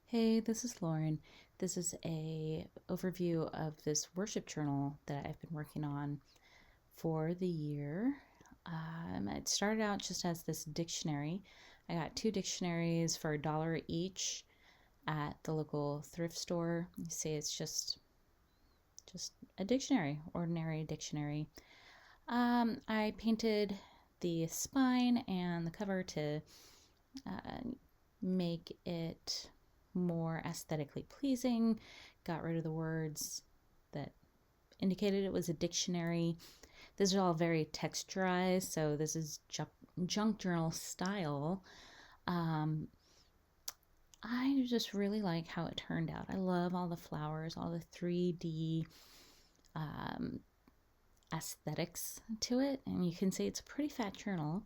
Hey, this is Lauren. This is a overview of this worship journal that I've been working on for the year. It started out just as this dictionary. I got two dictionaries for $1 each at the local thrift store. You see, it's just a dictionary, ordinary dictionary. I painted the spine and the cover to uh, make it more aesthetically pleasing, got rid of the words that indicated it was a dictionary. This is all very texturized, so this is junk journal style. Um, I just really like how it turned out. I love all the flowers, all the 3D um, aesthetics to it, and you can see it's a pretty fat journal.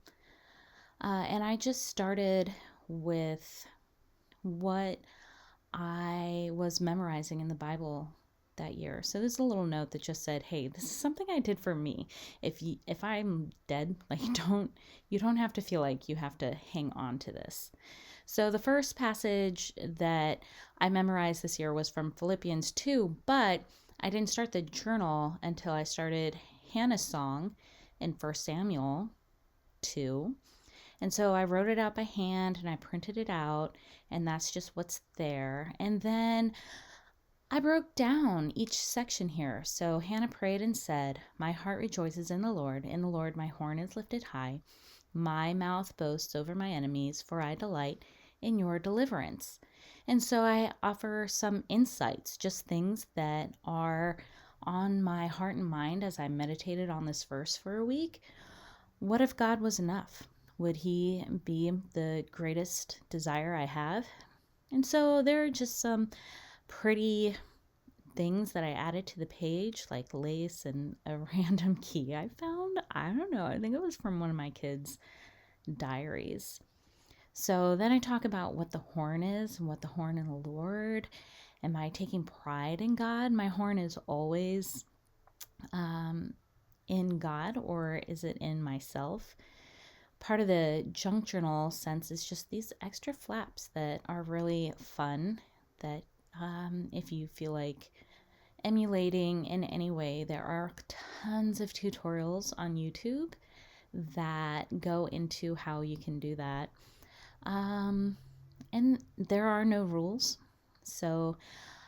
And I just started with what I was memorizing in the Bible that year. So there's a little note that just said, "Hey, this is something I did for me. If I'm dead, like you don't have to feel like you have to hang on to this." So the first passage that I memorized this year was from Philippians 2, but I didn't start the journal until I started Hannah's song in 1 Samuel 2. And so I wrote it out by hand and I printed it out, and that's just what's there. And then I broke down each section here. So Hannah prayed and said, "My heart rejoices in the Lord. In the Lord my horn is lifted high. My mouth boasts over my enemies, for I delight in your deliverance." And so I offer some insights, just things that are on my heart and mind as I meditated on this verse for a week. What if God was enough? Would he be the greatest desire I have? And so there are just some pretty things that I added to the page, like lace and a random key I found. I don't know. I think it was from one of my kids' diaries. So then I talk about what the horn is and what the horn in the Lord. Am I taking pride in God? My horn is always in God, or is it in myself? Part of the junk journal sense is just these extra flaps that are really fun, that if you feel like emulating in any way, there are tons of tutorials on YouTube that go into how you can do that. And there are no rules. So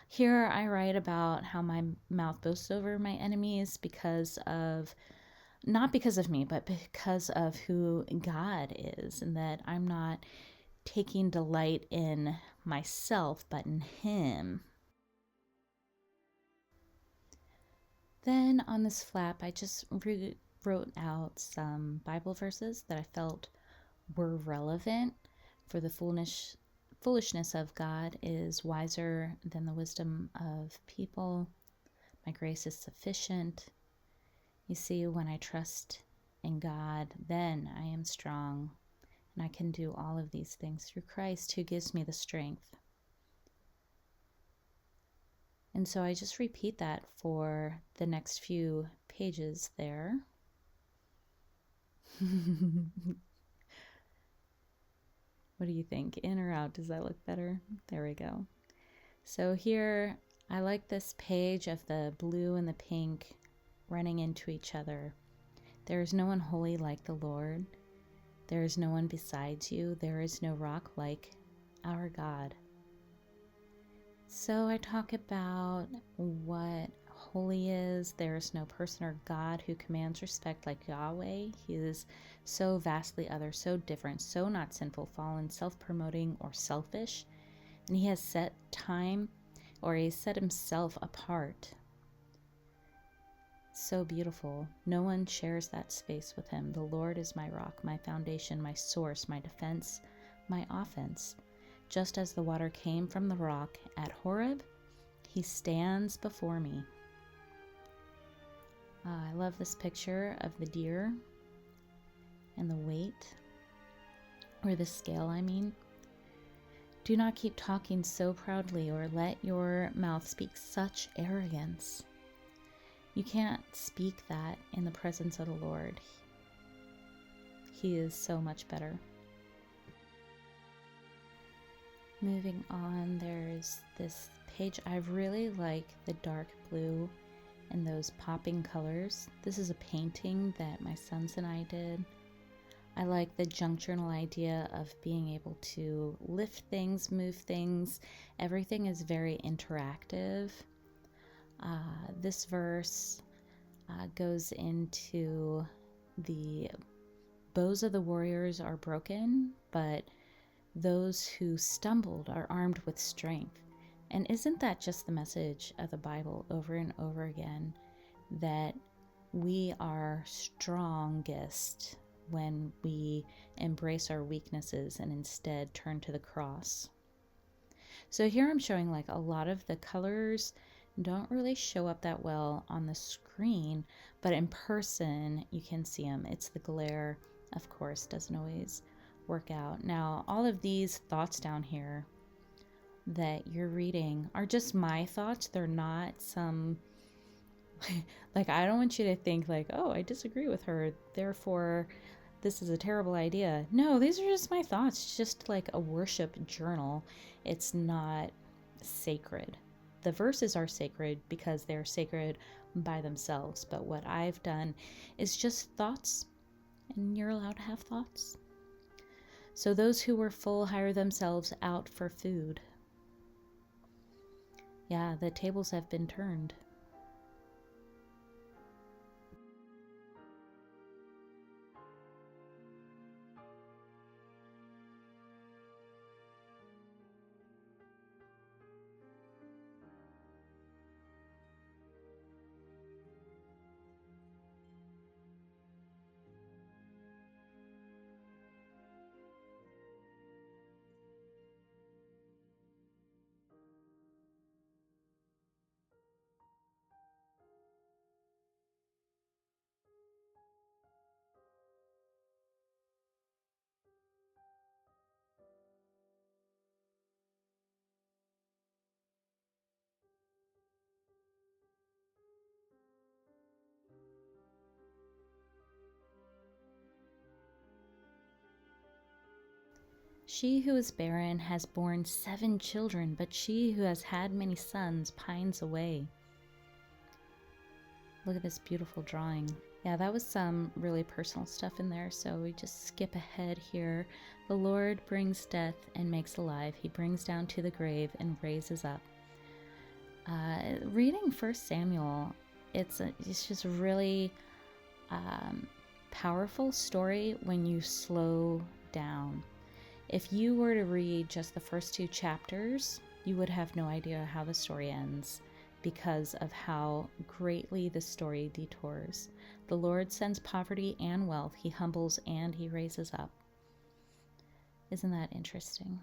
here I write about how my mouth boasts over my enemies because of, not because of me, but because of who God is, and that I'm not taking delight in myself, but in Him. Then on this flap, I just wrote out some Bible verses that I felt were relevant for the foolishness of God is wiser than the wisdom of people. My grace is sufficient. You see, when I trust in God, then I am strong, and I can do all of these things through Christ who gives me the strength. And so I just repeat that for the next few pages there. What do you think? In or out? Does that look better? There we go. So here, I like this page of the blue and the pink running into each other. There is no one holy like the Lord. There is no one besides you. There is no rock like our God. So I talk about what holy is. There is no person or God who commands respect like Yahweh. He is so vastly other, so different, so not sinful, fallen, self-promoting, or selfish. And he has set time, or he set himself apart. So beautiful. No one shares that space with him. The Lord is my rock, my foundation, my source, my defense, my offense. Just as the water came from the rock at Horeb, he stands before me. I love this picture of the deer and the weight, or the scale, I mean. Do not keep talking so proudly, or let your mouth speak such arrogance. You can't speak that in the presence of the Lord. He is so much better. Moving on, there's this page. I really like the dark blue and those popping colors. This is a painting that my sons and I did. I like the junk journal idea of being able to lift things, move things. Everything is very interactive. This verse goes into the bows of the warriors are broken, but those who stumbled are armed with strength. And isn't that just the message of the Bible over and over again? That we are strongest when we embrace our weaknesses and instead turn to the cross. So here I'm showing like a lot of the colors don't really show up that well on the screen, but in person you can see them. It's the glare, of course, doesn't always work out. Now, all of these thoughts down here that you're reading are just my thoughts. They're not some like, I don't want you to think like, oh, I disagree with her, therefore this is a terrible idea. No, these are just my thoughts. It's just like a worship journal. It's not sacred. The verses are sacred because they're sacred by themselves, but what I've done is just thoughts, and you're allowed to have thoughts. So those who were full hire themselves out for food. Yeah, the tables have been turned. She who is barren has borne 7 children, but she who has had many sons pines away. Look at this beautiful drawing. Yeah, that was some really personal stuff in there, so we just skip ahead here. The Lord brings death and makes alive. He brings down to the grave and raises up. Reading 1 Samuel, it's just really powerful story when you slow down. If you were to read just the first 2 chapters, you would have no idea how the story ends because of how greatly the story detours. The Lord sends poverty and wealth. He humbles and he raises up. Isn't that interesting?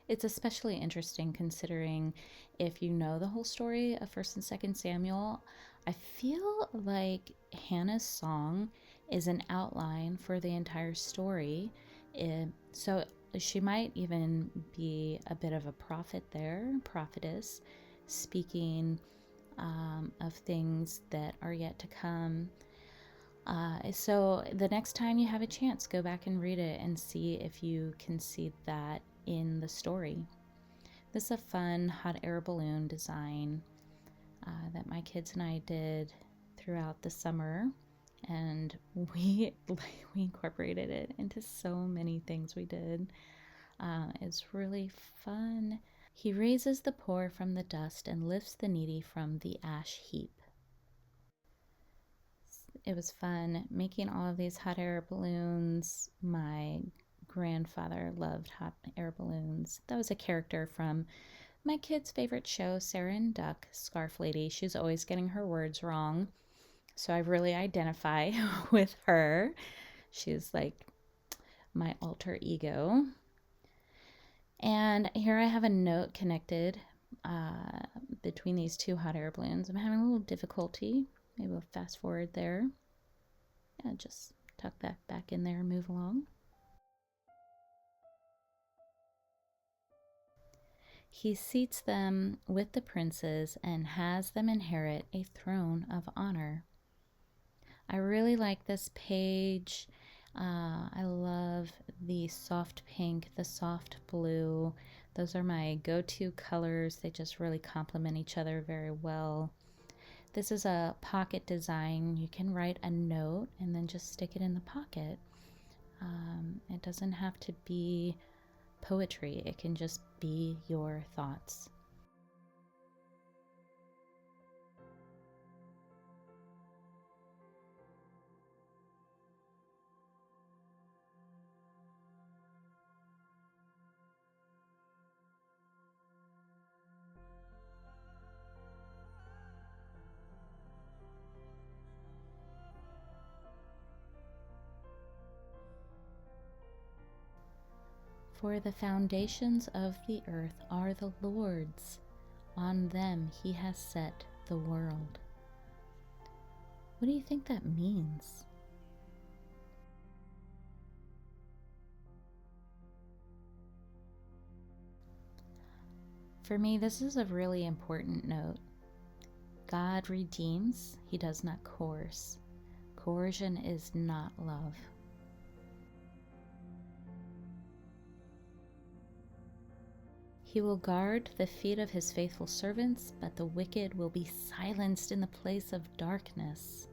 It's especially interesting considering if you know the whole story of 1st and 2nd Samuel, I feel like Hannah's song is an outline for the entire story. So she might even be a bit of a prophet there, prophetess, speaking of things that are yet to come. So the next time you have a chance, go back and read it and see if you can see that in the story. This is a fun hot air balloon design that my kids and I did throughout the summer, and we incorporated it into so many things we did. It's really fun. He raises the poor from the dust and lifts the needy from the ash heap. It was fun making all of these hot air balloons. My grandfather loved hot air balloons. That was a character from my kid's favorite show, Sarah and Duck, Scarf Lady. She's always getting her words wrong, so I really identify with her. She's like my alter ego. And here I have a note connected between these 2 hot air balloons. I'm having a little difficulty. Maybe we'll fast forward there. Yeah, just tuck that back in there and move along. He seats them with the princes and has them inherit a throne of honor. I really like this page. I love the soft pink, the soft blue, Those are my go-to colors. They just really complement each other very well. This is a pocket design. You can write a note and then just stick it in the pocket. It doesn't have to be poetry. It can just be your thoughts. For the foundations of the earth are the Lord's. On them he has set the world. What do you think that means? For me, this is a really important note. God redeems, he does not coerce. Coercion is not love. He will guard the feet of his faithful servants, but the wicked will be silenced in the place of darkness.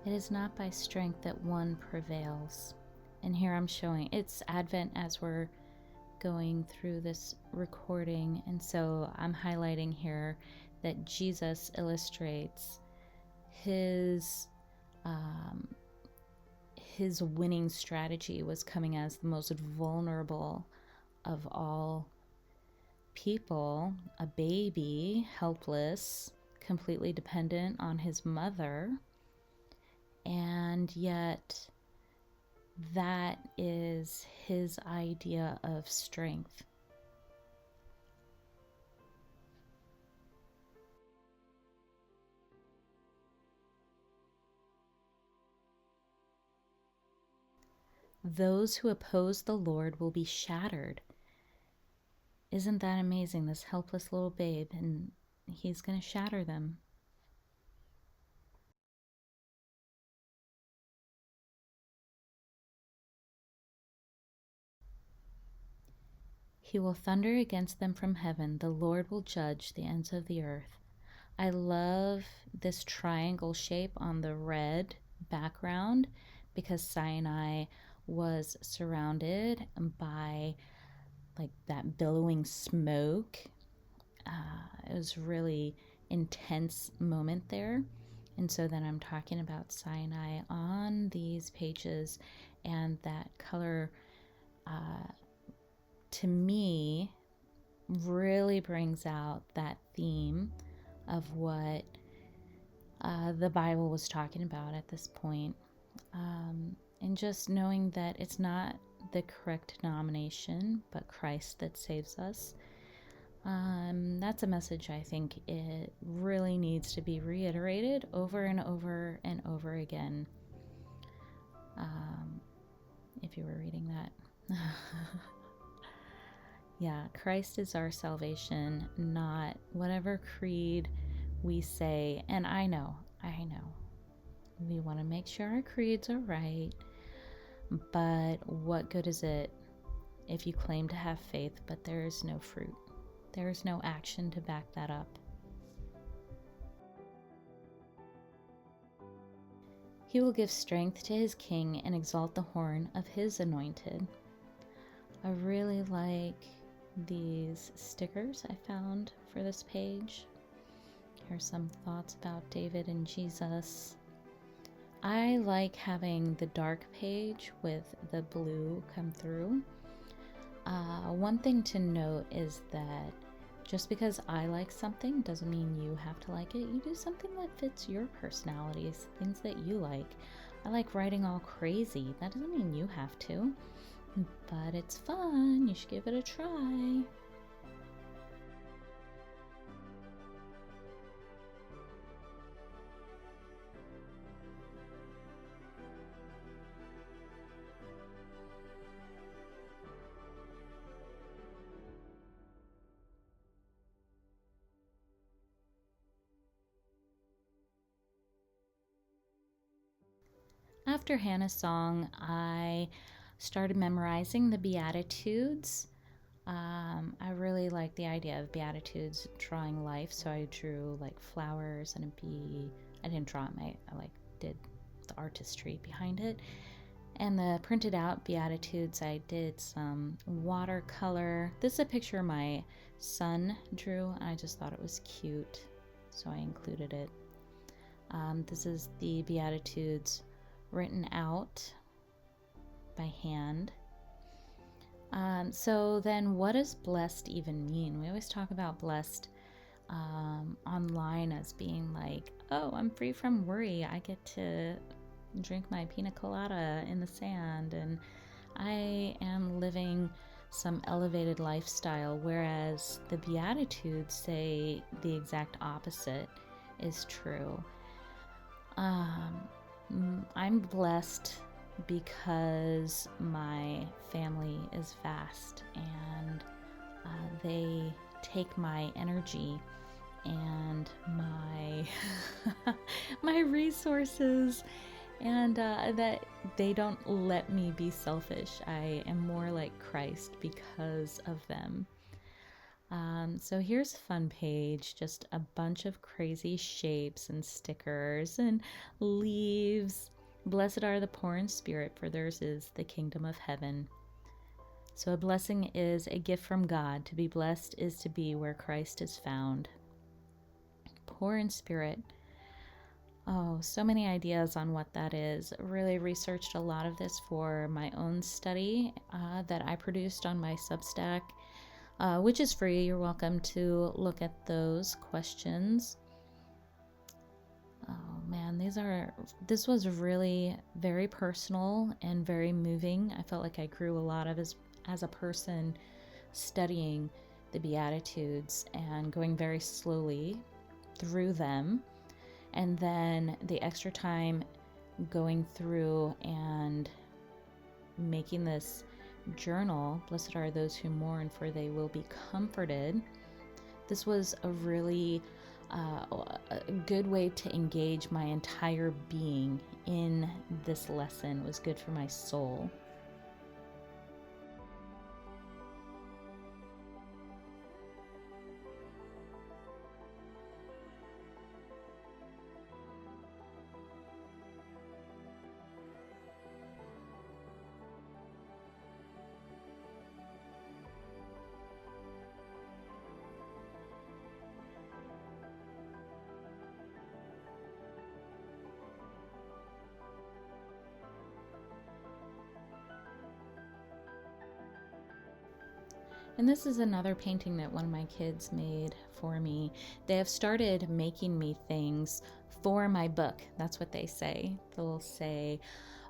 It is not by strength that one prevails. And here I'm showing, it's Advent as we're going through this recording. And so I'm highlighting here that Jesus illustrates his winning strategy was coming as the most vulnerable of all people, a baby, helpless, completely dependent on his mother. And yet that is his idea of strength. Those who oppose the Lord will be shattered. Isn't that amazing? This helpless little babe, and he's going to shatter them. He will thunder against them from heaven. The Lord will judge the ends of the earth. I love this triangle shape on the red background because Sinai was surrounded by like that billowing smoke. It was really intense moment there. And so then I'm talking about Sinai on these pages, and that color to me really brings out that theme of what the Bible was talking about at this point. And just knowing that it's not the correct denomination, but Christ that saves us. That's a message I think it really needs to be reiterated over and over and over again. If you were reading that. Yeah, Christ is our salvation, not whatever creed we say. And I know, we want to make sure our creeds are right, but what good is it if you claim to have faith, but there is no fruit? There is no action to back that up. He will give strength to his king and exalt the horn of his anointed. I really like these stickers I found for this page. Here's some thoughts about David and Jesus. I like having the dark page with the blue come through. One thing to note is that just because I like something doesn't mean you have to like it. You do something that fits your personalities, things that you like. I like writing all crazy. That doesn't mean you have to. But it's fun. You should give it a try. after Hannah's song, I started memorizing the Beatitudes. I really like the idea of Beatitudes drawing life, so I drew like flowers and a bee. I didn't draw them, I like did the artistry behind it. And the printed out Beatitudes, I did some watercolor. This is a picture my son drew, and I just thought it was cute, so I included it. This is the Beatitudes written out by hand. So then what does blessed even mean? We always talk about blessed online as being like, oh, I'm free from worry. I get to drink my pina colada in the sand, and I am living some elevated lifestyle, whereas the Beatitudes say the exact opposite is true. I'm blessed because my family is vast, and they take my energy and my my resources, and that they don't let me be selfish. I am more like Christ because of them. So here's a fun page, just a bunch of crazy shapes and stickers and leaves. Blessed are the poor in spirit, for theirs is the kingdom of heaven. So a blessing is a gift from God. To be blessed is to be where Christ is found. Poor in spirit. Oh, so many ideas on what that is. Really researched a lot of this for my own study that I produced on my Substack, which is free. You're welcome to look at those questions. Oh man, this was really very personal and very moving. I felt like I grew a lot of as a person studying the Beatitudes and going very slowly through them. And then the extra time going through and making this journal, blessed are those who mourn, for they will be comforted. This was a really a good way to engage my entire being in this lesson. It was good for my soul. And this is another painting that one of my kids made for me. They have started making me things for my book. That's what they say. They'll say,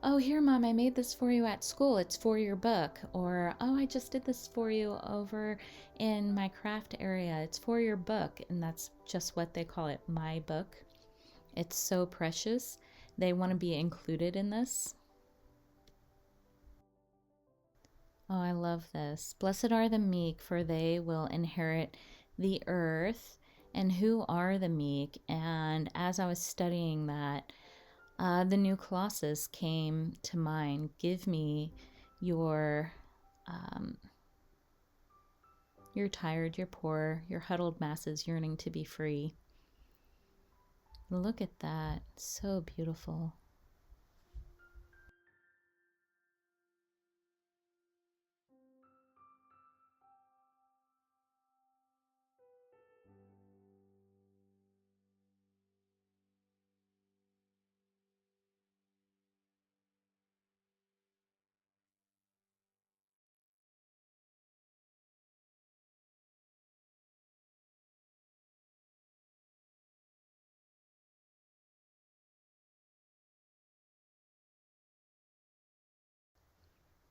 oh, here, Mom, I made this for you at school. It's for your book. Or, oh, I just did this for you over in my craft area. It's for your book. And that's just what they call it, my book. It's so precious. They want to be included in this. Oh, I love this. Blessed are the meek, for they will inherit the earth. And who are the meek? And as I was studying that, the new Colossus came to mind. Give me your, you're tired, you're poor, your huddled masses yearning to be free. Look at that. So beautiful.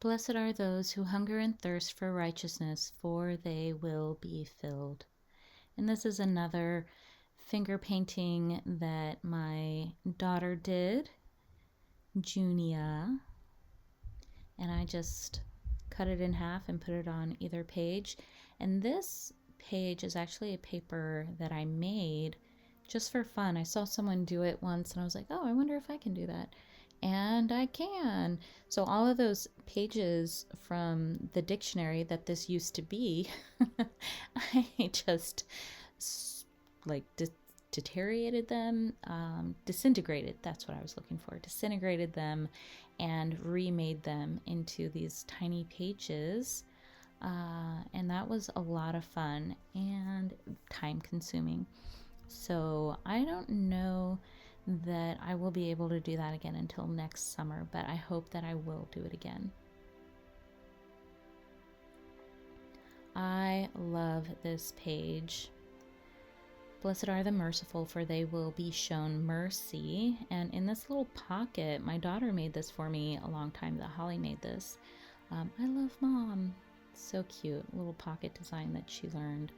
Blessed are those who hunger and thirst for righteousness, for they will be filled. And this is another finger painting that my daughter did, Junia. And I just cut it in half and put it on either page. And this page is actually a paper that I made just for fun. I saw someone do it once and I was like, oh, I wonder if I can do that. And I can. So all of those pages from the dictionary that this used to be, I just like deteriorated them, disintegrated. That's what I was looking for. Disintegrated them and remade them into these tiny pages. And that was a lot of fun and time consuming. So I don't know that I will be able to do that again until next summer, but I hope that I will do it again. I love this page. Blessed are the merciful, for they will be shown mercy. And in this little pocket, my daughter made this for me a long time that Holly made this. I love Mom. So cute. Little pocket design that she learned.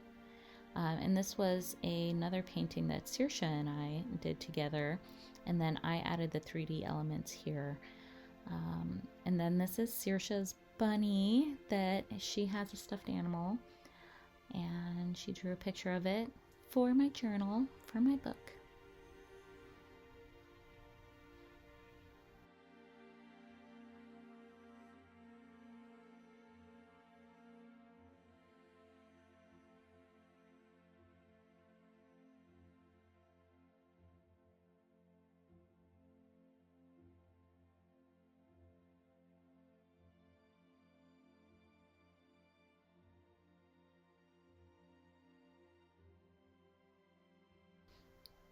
And this was another painting that Saoirse and I did together. And then I added the 3D elements here. And then this is Saoirse's bunny that she has a stuffed animal. And she drew a picture of it for my journal, for my book.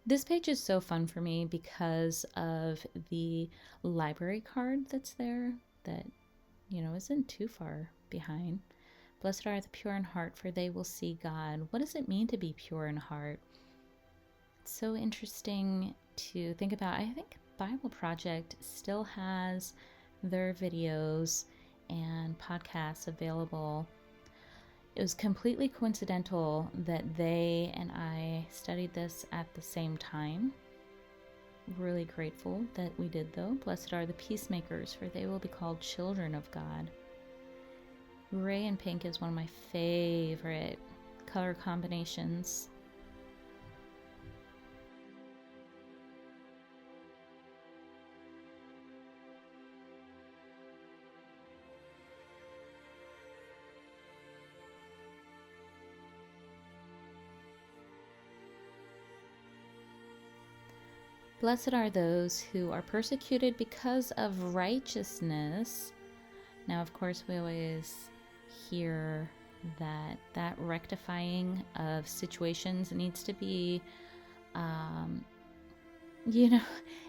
This page is so fun for me because of the library card that's there that, isn't too far behind. Blessed are the pure in heart, for they will see God. What does it mean to be pure in heart? It's so interesting to think about. I think Bible Project still has their videos and podcasts available. It was completely coincidental that they and I studied this at the same time. Really grateful that we did, though. Blessed are the peacemakers, for they will be called children of God. Gray and pink is one of my favorite color combinations. Blessed are those who are persecuted because of righteousness. Now, of course, we always hear that rectifying of situations needs to be,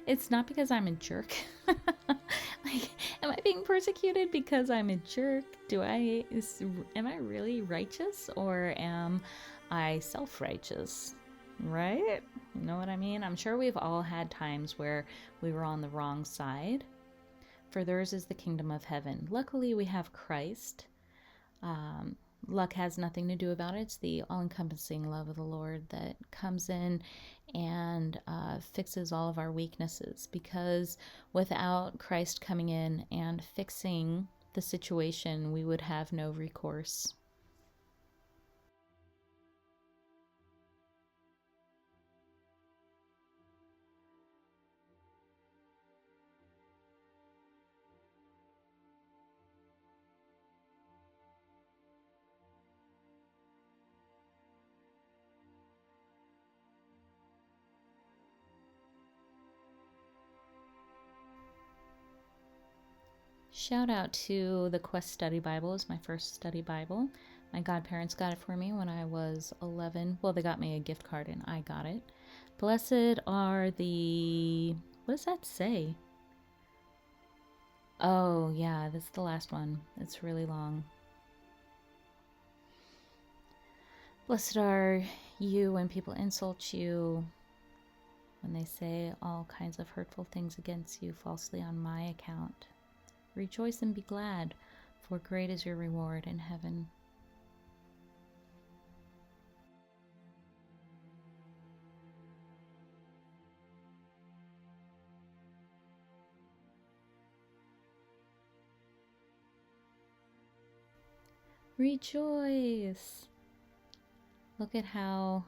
it's not because I'm a jerk. Like, am I being persecuted because I'm a jerk? Am I really righteous, or am I self-righteous? Right? You know what I mean? I'm sure we've all had times where we were on the wrong side. For theirs is the kingdom of heaven. Luckily, we have Christ. Luck has nothing to do about it. It's the all-encompassing love of the Lord that comes in and fixes all of our weaknesses. Because without Christ coming in and fixing the situation, we would have no recourse. Shout out to the Quest Study Bible. It's my first study Bible. My godparents got it for me when I was 11. Well, they got me a gift card and I got it. Blessed are the... What does that say? Oh, yeah, that's the last one. It's really long. Blessed are you when people insult you, when they say all kinds of hurtful things against you falsely on my account. Rejoice and be glad, for great is your reward in heaven. Rejoice! Look at how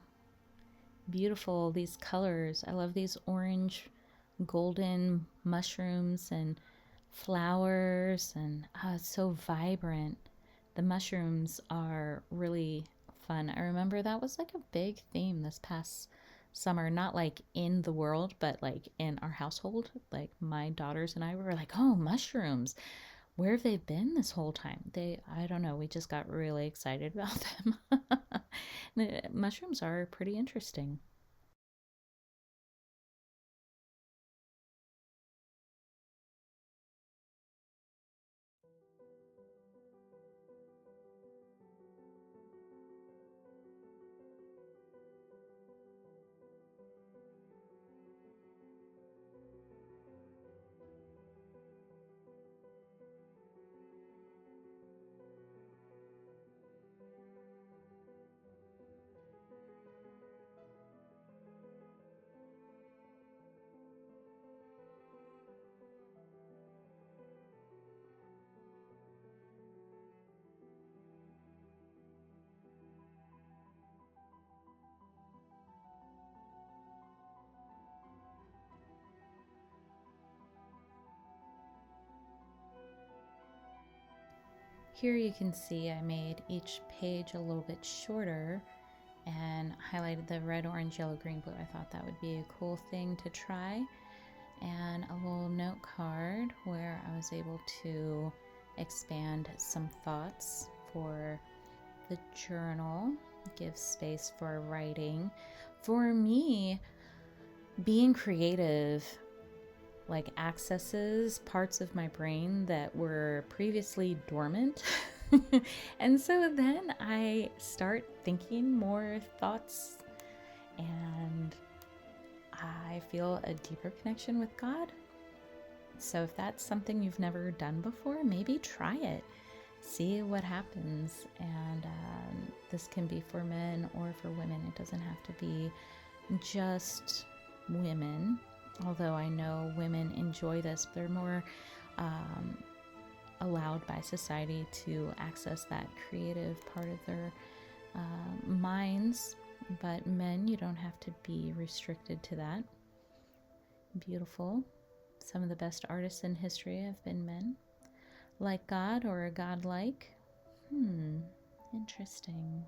beautiful these colors. I love these orange golden mushrooms and flowers, and it's so vibrant. The mushrooms are really fun. I remember that was like a big theme this past summer, not like in the world, but like in our household. Like my daughters and I were like, oh, mushrooms. Where have they been this whole time? I don't know, we just got really excited about them. The mushrooms are pretty interesting. Here you can see I made each page a little bit shorter and highlighted the red, orange, yellow, green, blue. I thought that would be a cool thing to try. And a little note card where I was able to expand some thoughts for the journal, give space for writing. For me, being creative like accesses parts of my brain that were previously dormant. And so then I start thinking more thoughts, and I feel a deeper connection with God. So if that's something you've never done before, maybe try it. See what happens. And this can be for men or for women. It doesn't have to be just women, although I know women enjoy this. They're more allowed by society to access that creative part of their minds. But men, you don't have to be restricted to that. Beautiful. Some of the best artists in history have been men. Like God or godlike? Interesting.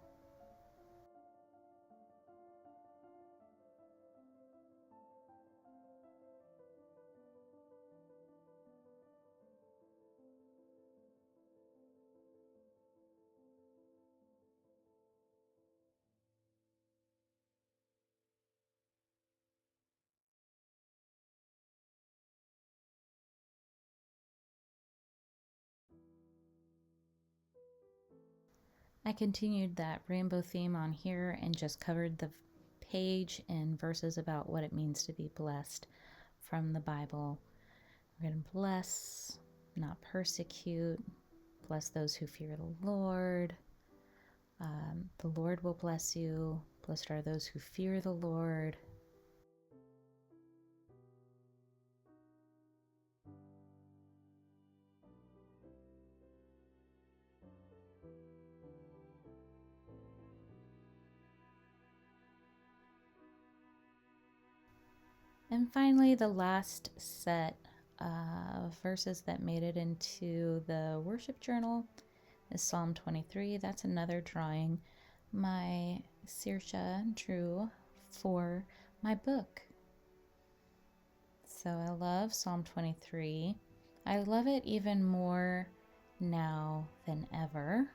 I continued that rainbow theme on here and just covered the page and verses about what it means to be blessed from the Bible. We're going to bless, not persecute. Bless those who fear the Lord. The Lord will bless you. Blessed are those who fear the Lord. And finally, the last set of verses that made it into the worship journal is Psalm 23. That's another drawing my Saoirse drew for my book. So I love Psalm 23. I love it even more now than ever.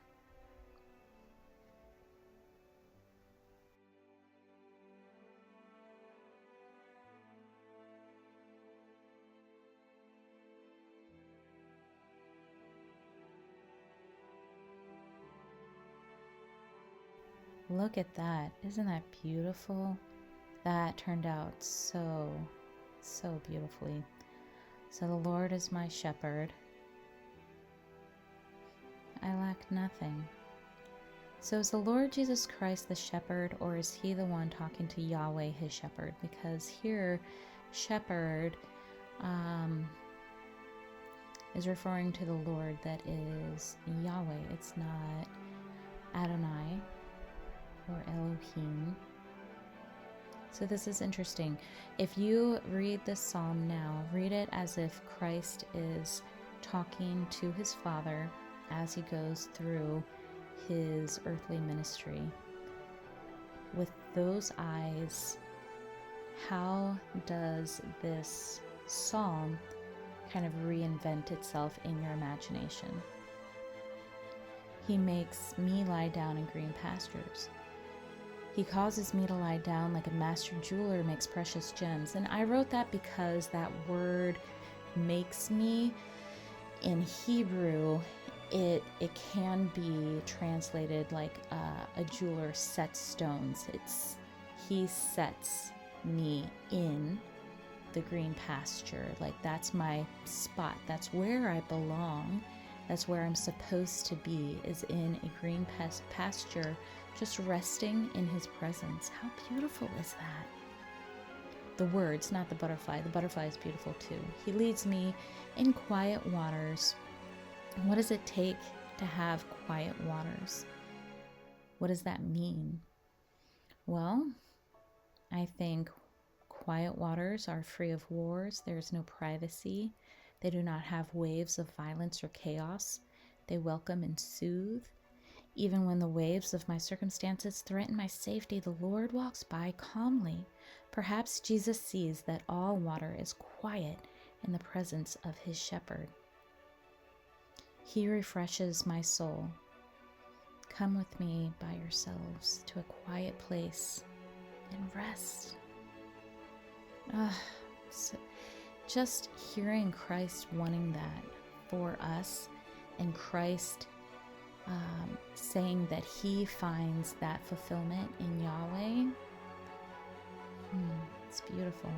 Look at that. Isn't that beautiful? That turned out so beautifully. So the Lord is my shepherd. I lack nothing. So is the Lord Jesus Christ the shepherd, or is he the one talking to Yahweh, his shepherd? Because here, shepherd is referring to the Lord that is Yahweh. It's not Adonai or Elohim. So this is interesting. If you read this psalm now, read it as if Christ is talking to his Father as he goes through his earthly ministry. With those eyes, how does this psalm kind of reinvent itself in your imagination? He makes me lie down in green pastures. He causes me to lie down like a master jeweler makes precious gems. And I wrote that because that word makes me, in Hebrew, it can be translated like a jeweler sets stones. He sets me in the green pasture. Like, that's my spot. That's where I belong. That's where I'm supposed to be, is in a green pasture, just resting in his presence. How beautiful is that? The words, not the butterfly. The butterfly is beautiful too. He leads me in quiet waters. What does it take to have quiet waters? What does that mean? Well, I think quiet waters are free of wars. There's no privacy. They do not have waves of violence or chaos. They welcome and soothe. Even when the waves of my circumstances threaten my safety, the Lord walks by calmly. Perhaps Jesus sees that all water is quiet in the presence of his shepherd. He refreshes my soul. Come with me by yourselves to a quiet place and rest. So just hearing Christ wanting that for us, and Christ saying that he finds that fulfillment in Yahweh, it's beautiful.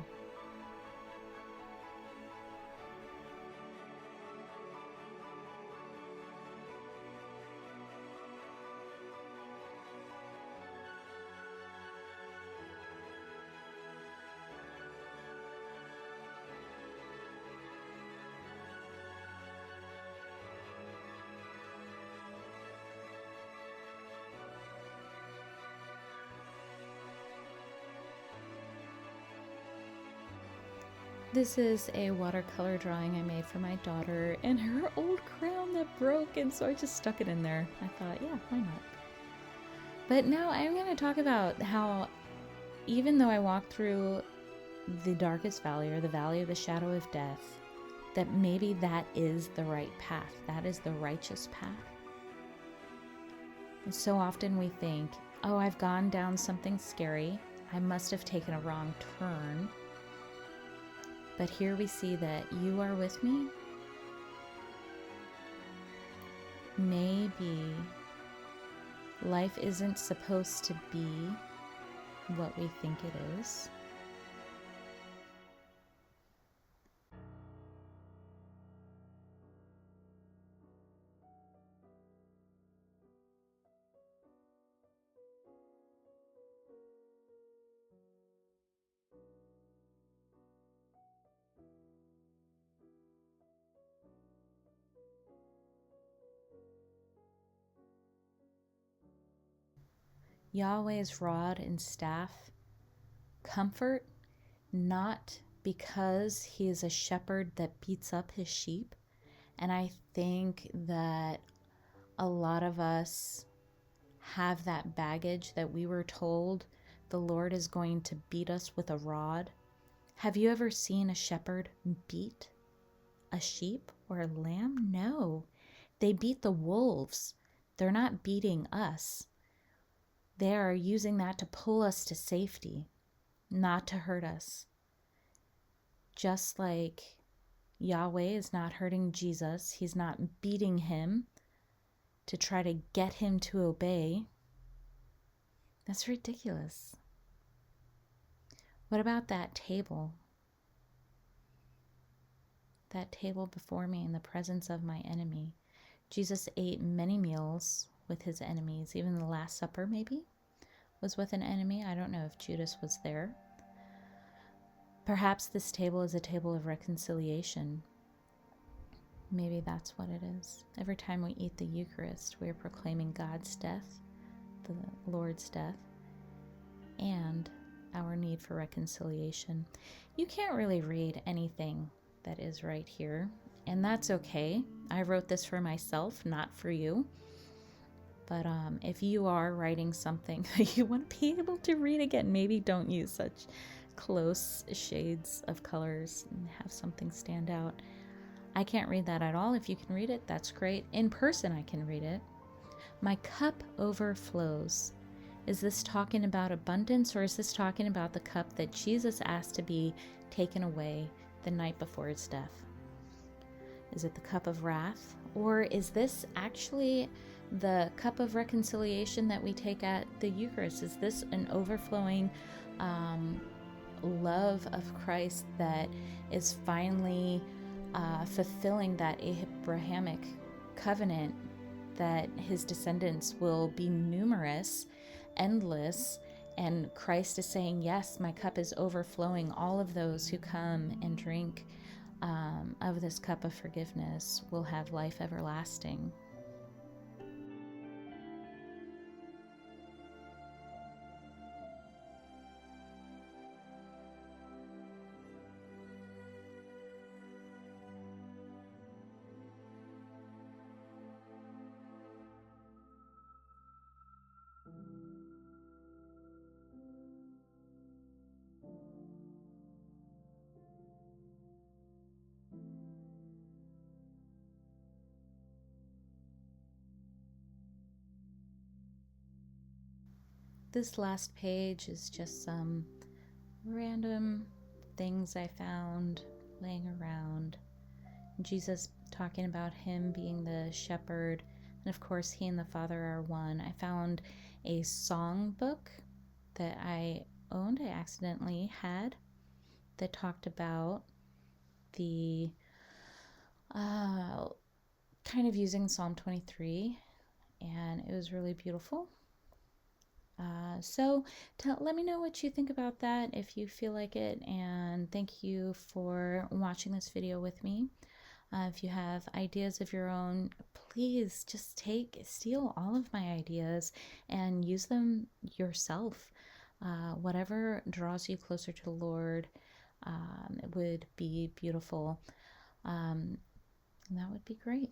This is a watercolor drawing I made for my daughter and her old crown that broke, and so I just stuck it in there. I thought, yeah, why not? But now I'm going to talk about how, even though I walked through the darkest valley, or the valley of the shadow of death, that maybe that is the right path. That is the righteous path. And so often we think, oh, I've gone down something scary. I must have taken a wrong turn. But here we see that you are with me. Maybe life isn't supposed to be what we think it is. Yahweh's rod and staff comfort, not because he is a shepherd that beats up his sheep. And I think that a lot of us have that baggage that we were told the Lord is going to beat us with a rod. Have you ever seen a shepherd beat a sheep or a lamb? No. They beat the wolves. They're not beating us. They are using that to pull us to safety, not to hurt us. Just like Yahweh is not hurting Jesus, he's not beating him to try to get him to obey. That's ridiculous. What about that table? That table before me in the presence of my enemy. Jesus ate many meals with his enemies. Even the Last Supper, maybe, was with an enemy. I don't know if Judas was there. Perhaps this table is a table of reconciliation. Maybe that's what it is. Every time we eat the Eucharist, we are proclaiming God's death, the Lord's death, and our need for reconciliation. You can't really read anything that is right here, and that's okay. I wrote this for myself, not for you. But if you are writing something that you want to be able to read again, maybe don't use such close shades of colors and have something stand out. I can't read that at all. If you can read it, that's great. In person, I can read it. My cup overflows. Is this talking about abundance, or is this talking about the cup that Jesus asked to be taken away the night before his death? Is it the cup of wrath, or is this actually the cup of reconciliation that we take at the Eucharist? Is this an overflowing love of Christ that is finally fulfilling that Abrahamic covenant that his descendants will be numerous, endless, and Christ is saying, yes, my cup is overflowing. All of those who come and drink of this cup of forgiveness will have life everlasting. This last page is just some random things I found laying around. Jesus talking about him being the shepherd, and of course he and the Father are one. I found a song book that I owned, I accidentally had, that talked about the kind of using Psalm 23, and it was really beautiful. So let me know what you think about that if you feel like it, and thank you for watching this video with me. If you have ideas of your own, please just steal all of my ideas and use them yourself. Whatever draws you closer to the Lord, it would be beautiful. And that would be great.